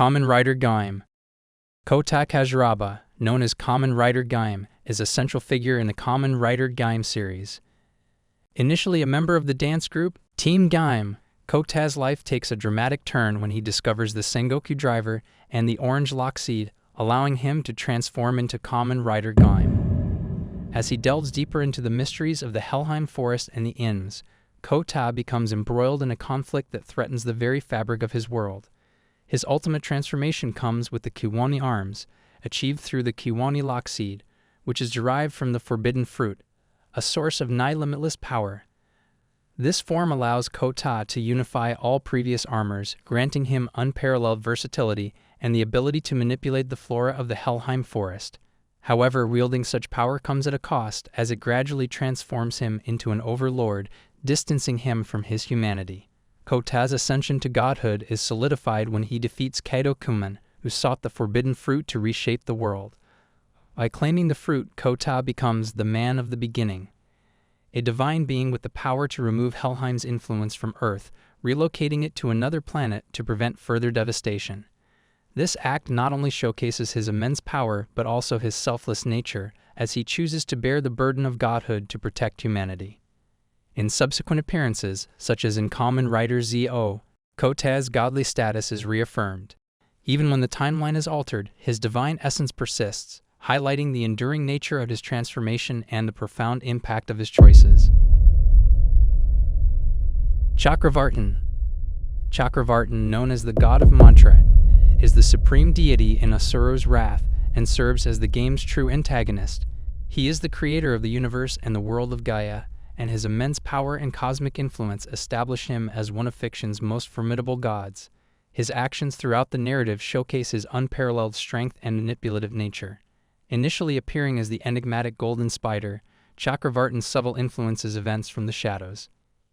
Kamen Rider Gaim. Kota Kajiraba, known as Kamen Rider Gaim, is a central figure in the Kamen Rider Gaim series. Initially a member of the dance group, Team Gaim, Kota's life takes a dramatic turn when he discovers the Sengoku driver and the orange lock seed, allowing him to transform into Kamen Rider Gaim. As he delves deeper into the mysteries of the Helheim Forest and the Inns, Kota becomes embroiled in a conflict that threatens the very fabric of his world. His ultimate transformation comes with the Kiwani arms, achieved through the Kiwani lock seed, which is derived from the forbidden fruit, a source of nigh-limitless power. This form allows Kota to unify all previous armors, granting him unparalleled versatility and the ability to manipulate the flora of the Helheim Forest. However, wielding such power comes at a cost, as it gradually transforms him into an overlord, distancing him from his humanity. Kota's ascension to godhood is solidified when he defeats Kaito Kuman, who sought the forbidden fruit to reshape the world. By claiming the fruit, Kota becomes the Man of the Beginning, a divine being with the power to remove Helheim's influence from Earth, relocating it to another planet to prevent further devastation. This act not only showcases his immense power, but also his selfless nature, as he chooses to bear the burden of godhood to protect humanity. In subsequent appearances, such as in Kamen Rider Z-O, Kota's godly status is reaffirmed. Even when the timeline is altered, his divine essence persists, highlighting the enduring nature of his transformation and the profound impact of his choices. Chakravartin. Chakravartin, known as the God of Mantra, is the supreme deity in Asuro's wrath and serves as the game's true antagonist. He is the creator of the universe and the world of Gaia, and his immense power and cosmic influence establish him as one of fiction's most formidable gods. His actions throughout the narrative showcase his unparalleled strength and manipulative nature. Initially appearing as the enigmatic Golden Spider, Chakravartin subtle influences events from the shadows.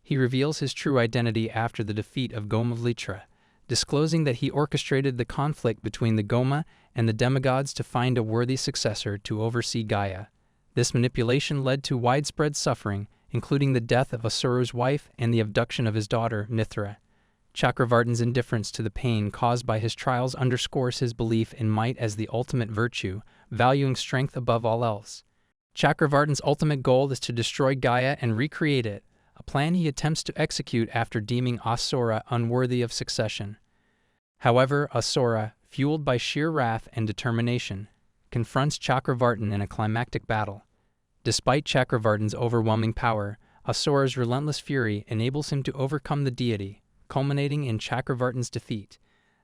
He reveals his true identity after the defeat of Gomavlitra, disclosing that he orchestrated the conflict between the Goma and the demigods to find a worthy successor to oversee Gaia. This manipulation led to widespread suffering, including the death of Asuro's wife and the abduction of his daughter, Mithra. Chakravartin's indifference to the pain caused by his trials underscores his belief in might as the ultimate virtue, valuing strength above all else. Chakravartin's ultimate goal is to destroy Gaia and recreate it, a plan he attempts to execute after deeming Asura unworthy of succession. However, Asura, fueled by sheer wrath and determination, confronts Chakravartin in a climactic battle. Despite Chakravartin's overwhelming power, Asura's relentless fury enables him to overcome the deity, culminating in Chakravartin's defeat.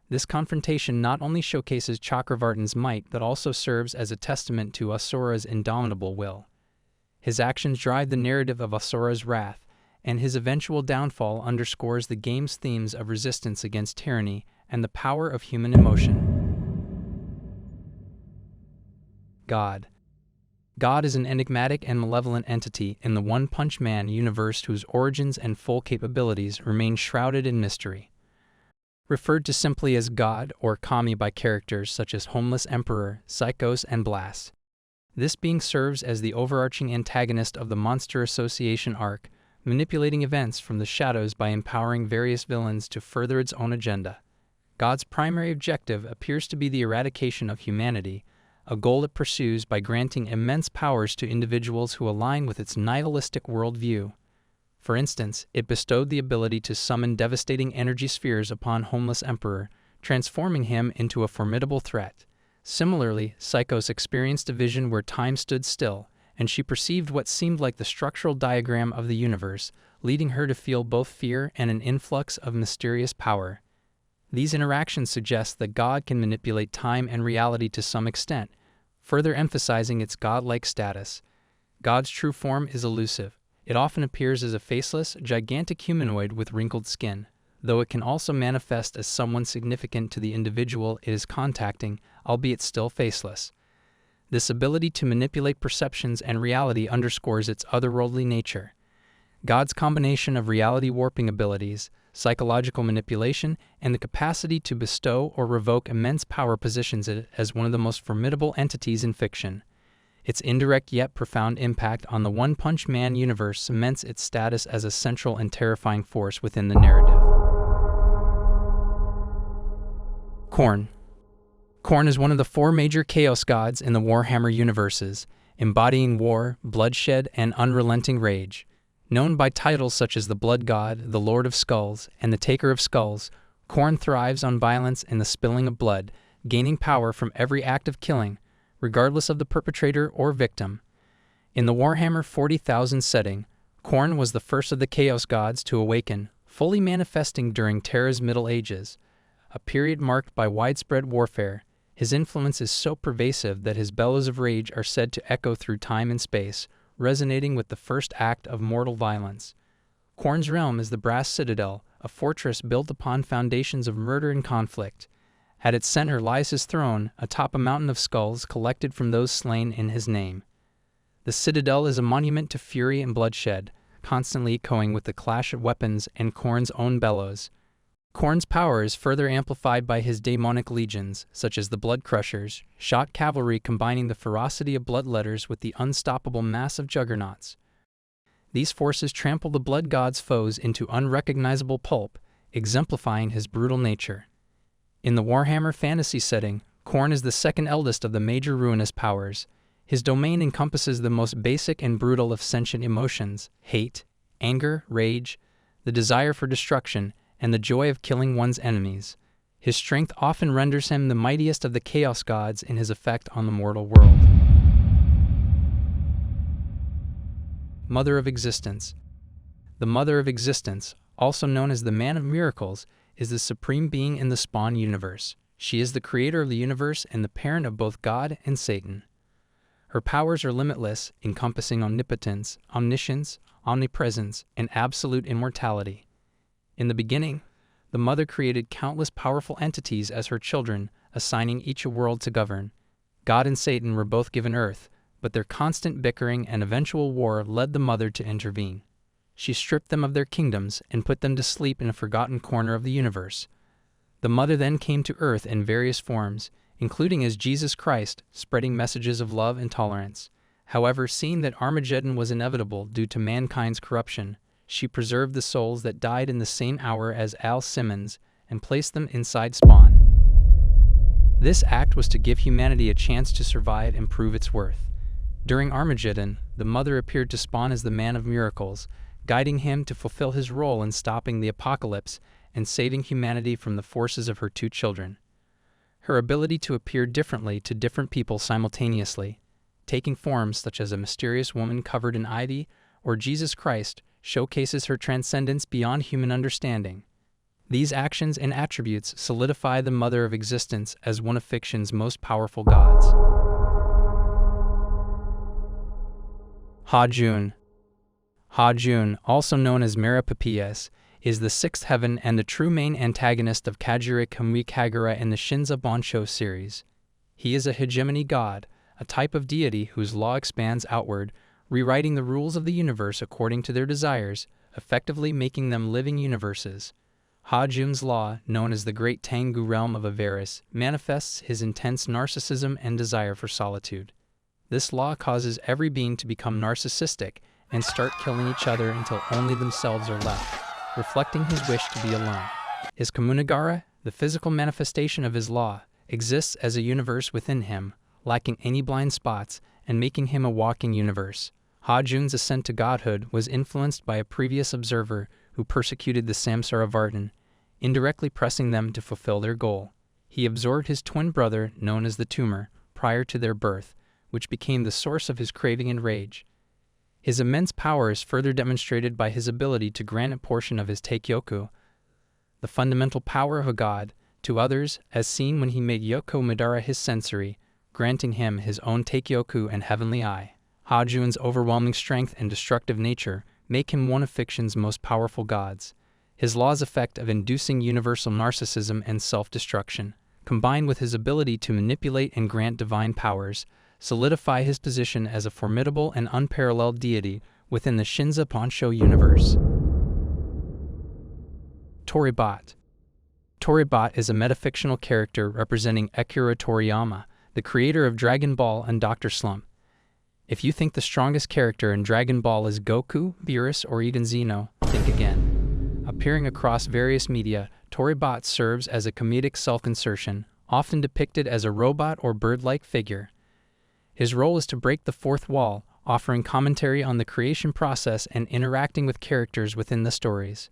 This confrontation not only showcases Chakravartin's might but also serves as a testament to Asura's indomitable will. His actions drive the narrative of Asura's wrath, and his eventual downfall underscores the game's themes of resistance against tyranny and the power of human emotion. God. God is an enigmatic and malevolent entity in the One Punch Man universe whose origins and full capabilities remain shrouded in mystery. Referred to simply as God or Kami by characters such as Homeless Emperor, Psychos, and Blast, this being serves as the overarching antagonist of the Monster Association arc, manipulating events from the shadows by empowering various villains to further its own agenda. God's primary objective appears to be the eradication of humanity, a goal it pursues by granting immense powers to individuals who align with its nihilistic worldview. For instance, it bestowed the ability to summon devastating energy spheres upon Homeless Emperor, transforming him into a formidable threat. Similarly, Psychos experienced a vision where time stood still, and she perceived what seemed like the structural diagram of the universe, leading her to feel both fear and an influx of mysterious power. These interactions suggest that God can manipulate time and reality to some extent, further emphasizing its godlike status. God's true form is elusive. It often appears as a faceless, gigantic humanoid with wrinkled skin, though it can also manifest as someone significant to the individual it is contacting, albeit still faceless. This ability to manipulate perceptions and reality underscores its otherworldly nature. God's combination of reality warping abilities, psychological manipulation, and the capacity to bestow or revoke immense power positions it as one of the most formidable entities in fiction. Its indirect yet profound impact on the One Punch Man universe cements its status as a central and terrifying force within the narrative. Khorne. Khorne is one of the four major Chaos gods in the Warhammer universes, embodying war, bloodshed, and unrelenting rage. Known by titles such as the Blood God, the Lord of Skulls, and the Taker of Skulls, Khorne thrives on violence and the spilling of blood, gaining power from every act of killing, regardless of the perpetrator or victim. In the Warhammer 40,000 setting, Khorne was the first of the Chaos gods to awaken, fully manifesting during Terra's Middle Ages, a period marked by widespread warfare. His influence is so pervasive that his bellows of rage are said to echo through time and space, resonating with the first act of mortal violence. Khorne's realm is the Brass Citadel, a fortress built upon foundations of murder and conflict. At its center lies his throne, atop a mountain of skulls collected from those slain in his name. The Citadel is a monument to fury and bloodshed, constantly echoing with the clash of weapons and Khorne's own bellows. Khorne's power is further amplified by his daemonic legions, such as the Blood Crushers, shot cavalry combining the ferocity of bloodletters with the unstoppable mass of juggernauts. These forces trample the Blood God's foes into unrecognizable pulp, exemplifying his brutal nature. In the Warhammer fantasy setting, Khorne is the second eldest of the major ruinous powers. His domain encompasses the most basic and brutal of sentient emotions: hate, anger, rage, the desire for destruction, and the joy of killing one's enemies. His strength often renders him the mightiest of the Chaos gods in his effect on the mortal world. Mother of Existence. The Mother of Existence, also known as the Man of Miracles, is the supreme being in the Spawn universe. She is the creator of the universe and the parent of both God and Satan. Her powers are limitless, encompassing omnipotence, omniscience, omnipresence, and absolute immortality. In the beginning, the Mother created countless powerful entities as her children, assigning each a world to govern. God and Satan were both given Earth, but their constant bickering and eventual war led the Mother to intervene. She stripped them of their kingdoms and put them to sleep in a forgotten corner of the universe. The Mother then came to Earth in various forms, including as Jesus Christ, spreading messages of love and tolerance. However, seeing that Armageddon was inevitable due to mankind's corruption, she preserved the souls that died in the same hour as Al Simmons and placed them inside Spawn. This act was to give humanity a chance to survive and prove its worth. During Armageddon, the Mother appeared to Spawn as the Man of Miracles, guiding him to fulfill his role in stopping the apocalypse and saving humanity from the forces of her two children. Her ability to appear differently to different people simultaneously, taking forms such as a mysterious woman covered in ivy or Jesus Christ, showcases her transcendence beyond human understanding. These actions and attributes solidify the Mother of Existence as one of fiction's most powerful gods. Hajun. Hajun, also known as Meropepies, is the sixth heaven and the true main antagonist of Kajira Kamui Kagura in the Shinza Bansho series. He is a hegemony god, a type of deity whose law expands outward, rewriting the rules of the universe according to their desires, effectively making them living universes. Hajun's law, known as the Great Tengu Realm of Avaris, manifests his intense narcissism and desire for solitude. This law causes every being to become narcissistic and start killing each other until only themselves are left, reflecting his wish to be alone. His Kamunagara, the physical manifestation of his law, exists as a universe within him, lacking any blind spots and making him a walking universe. Hajun's ascent to godhood was influenced by a previous observer who persecuted the Samsara-Vartin, indirectly pressing them to fulfill their goal. He absorbed his twin brother, known as the Tumor, prior to their birth, which became the source of his craving and rage. His immense power is further demonstrated by his ability to grant a portion of his Taikyoku, the fundamental power of a god, to others, as seen when he made Yoko Madara his sensory, granting him his own Taikyoku and heavenly eye. Hajun's overwhelming strength and destructive nature make him one of fiction's most powerful gods. His law's effect of inducing universal narcissism and self-destruction, combined with his ability to manipulate and grant divine powers, solidify his position as a formidable and unparalleled deity within the Shinza Bansho universe. Tori-Bot. Tori-Bot is a metafictional character representing Akira Toriyama, the creator of Dragon Ball and Dr. Slump. If you think the strongest character in Dragon Ball is Goku, Beerus, or even Zeno, think again. Appearing across various media, Tori-Bot serves as a comedic self-insertion, often depicted as a robot or bird-like figure. His role is to break the fourth wall, offering commentary on the creation process and interacting with characters within the stories.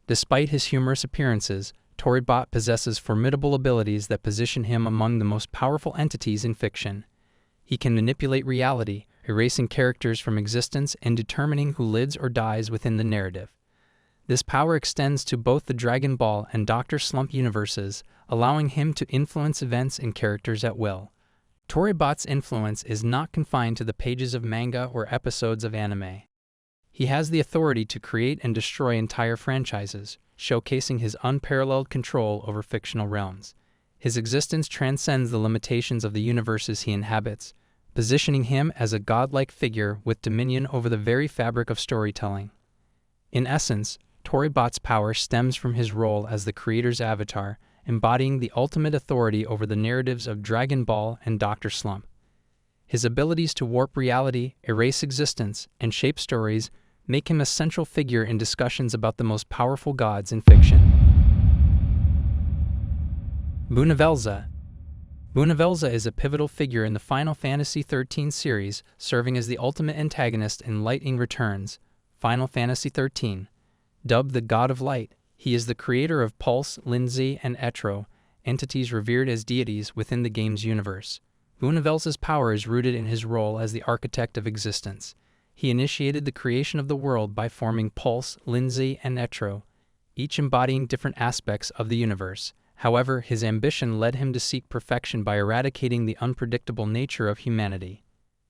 Despite his humorous appearances, Tori-Bot possesses formidable abilities that position him among the most powerful entities in fiction. He can manipulate reality, erasing characters from existence and determining who lives or dies within the narrative. This power extends to both the Dragon Ball and Dr. Slump universes, allowing him to influence events and characters at will. Tori-Bot's influence is not confined to the pages of manga or episodes of anime. He has the authority to create and destroy entire franchises, showcasing his unparalleled control over fictional realms. His existence transcends the limitations of the universes he inhabits, positioning him as a godlike figure with dominion over the very fabric of storytelling. In essence, Tori-Bot's power stems from his role as the creator's avatar, embodying the ultimate authority over the narratives of Dragon Ball and Dr. Slump. His abilities to warp reality, erase existence, and shape stories make him a central figure in discussions about the most powerful gods in fiction. Bhunivelze. Bhunivelze is a pivotal figure in the Final Fantasy XIII series, serving as the ultimate antagonist in Lightning Returns, Final Fantasy XIII. Dubbed the God of Light, he is the creator of Pulse, Lindsay, and Etro, entities revered as deities within the game's universe. Bhunivelze's power is rooted in his role as the architect of existence. He initiated the creation of the world by forming Pulse, Lindsay, and Etro, each embodying different aspects of the universe. However, his ambition led him to seek perfection by eradicating the unpredictable nature of humanity.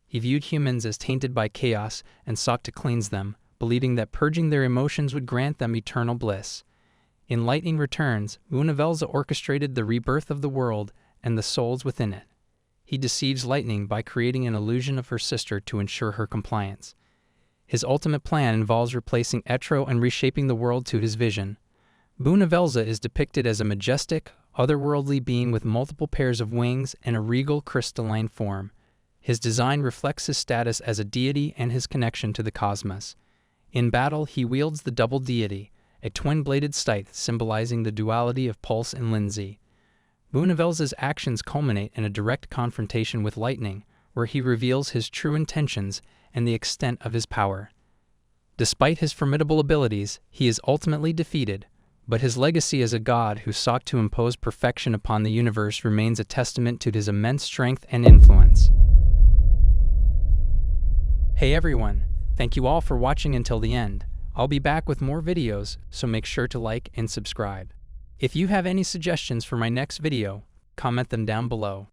He viewed humans as tainted by chaos and sought to cleanse them, believing that purging their emotions would grant them eternal bliss. In Lightning Returns, Bhunivelze orchestrated the rebirth of the world and the souls within it. He deceives Lightning by creating an illusion of her sister to ensure her compliance. His ultimate plan involves replacing Etro and reshaping the world to his vision. Bhunivelze is depicted as a majestic, otherworldly being with multiple pairs of wings and a regal crystalline form. His design reflects his status as a deity and his connection to the cosmos. In battle, he wields the double deity, a twin-bladed scythe symbolizing the duality of Pulse and Lindsay. Bhunivelze's actions culminate in a direct confrontation with Lightning, where he reveals his true intentions and the extent of his power. Despite his formidable abilities, he is ultimately defeated, but his legacy as a god who sought to impose perfection upon the universe remains a testament to his immense strength and influence. Hey everyone, thank you all for watching until the end. I'll be back with more videos, so make sure to like and subscribe. If you have any suggestions for my next video, comment them down below.